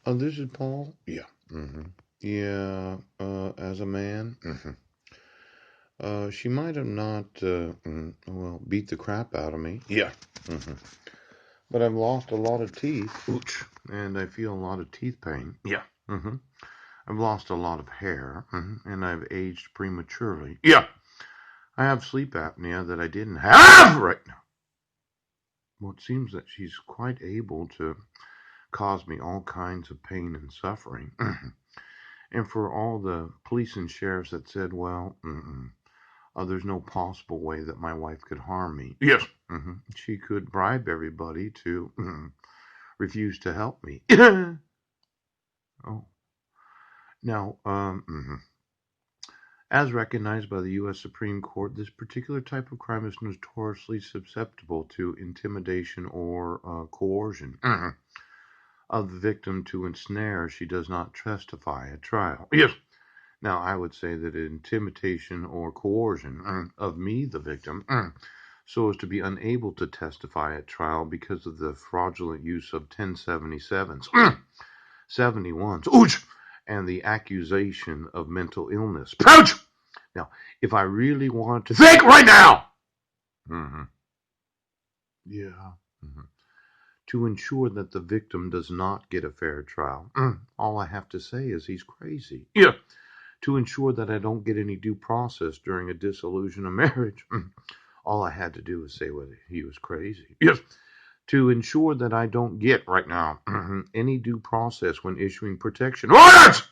This is Paul. Yeah. Yeah. As a man, she might have not, well, beat the crap out of me. Yeah. hmm But I've lost a lot of teeth. Ouch. And I feel a lot of teeth pain. Yeah. hmm I've lost a lot of hair, and I've aged prematurely. Yeah. I have sleep apnea that I didn't have right now. Well, it seems that she's quite able to cause me all kinds of pain and suffering. And for all the police and sheriffs that said, well, there's no possible way that my wife could harm me. Yes. She could bribe everybody to refuse to help me. Oh. Now, as recognized by the U.S. Supreme Court, this particular type of crime is notoriously susceptible to intimidation or coercion of the victim to ensnare she does not testify at trial. Yes. Now, I would say that intimidation or coercion of me, the victim, so as to be unable to testify at trial because of the fraudulent use of 1077s, 71s, ouch, and the accusation of mental illness. Ouch! Now, if I really wanted to think right now, hmm yeah, to ensure that the victim does not get a fair trial, all I have to say is he's crazy. Yeah. To ensure that I don't get any due process during a dissolution of marriage, all I had to do was say whether he was crazy. Yes. To ensure that I don't get right now any due process when issuing protection orders,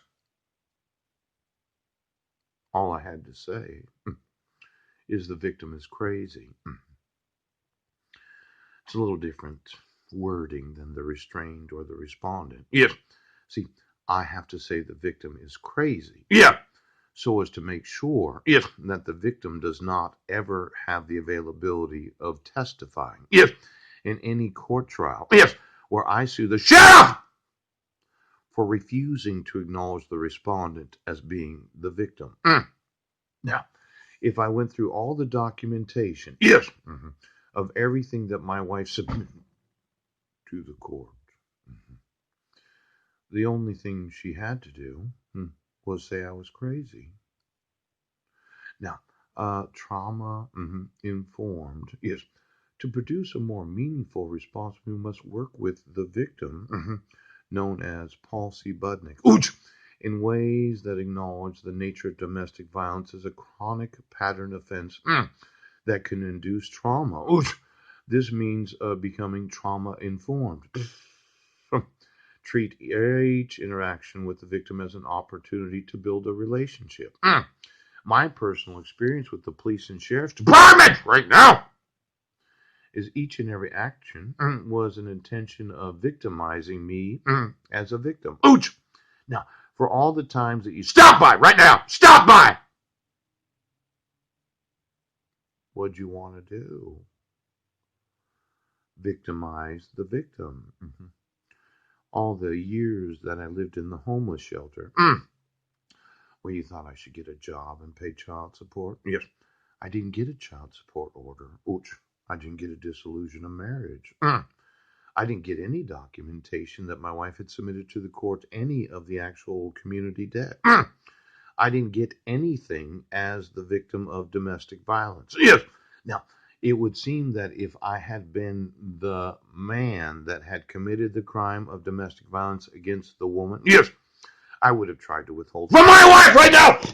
all I had to say is the victim is crazy. It's a little different wording than the restrained or the respondent. Yes. See, I have to say the victim is crazy. Yeah. So as to make sure yes, that the victim does not ever have the availability of testifying yes, in any court trial yes, where I sue the sheriff for refusing to acknowledge the respondent as being the victim. Now, if I went through all the documentation yes, of everything that my wife submitted to the court, the only thing she had to do was say I was crazy. Now, trauma informed is to produce a more meaningful response. We must work with the victim, known as Paul C. Budnick, in ways that acknowledge the nature of domestic violence as a chronic pattern offense that can induce trauma. This means becoming trauma informed. Treat each interaction with the victim as an opportunity to build a relationship. My personal experience with the police and sheriff's department right now is each and every action was an intention of victimizing me as a victim. Ouch! Now, for all the times that you stop by right now, stop by! What'd you want to do? Victimize the victim. All the years that I lived in the homeless shelter, where you thought I should get a job and pay child support. Yes. I didn't get a child support order. Ouch. I didn't get a dissolution of marriage. I didn't get any documentation that my wife had submitted to the court any of the actual community debt. I didn't get anything as the victim of domestic violence. Yes. Now, it would seem that if I had been the man that had committed the crime of domestic violence against the woman, yes, I would have tried to withhold from my wife right now, right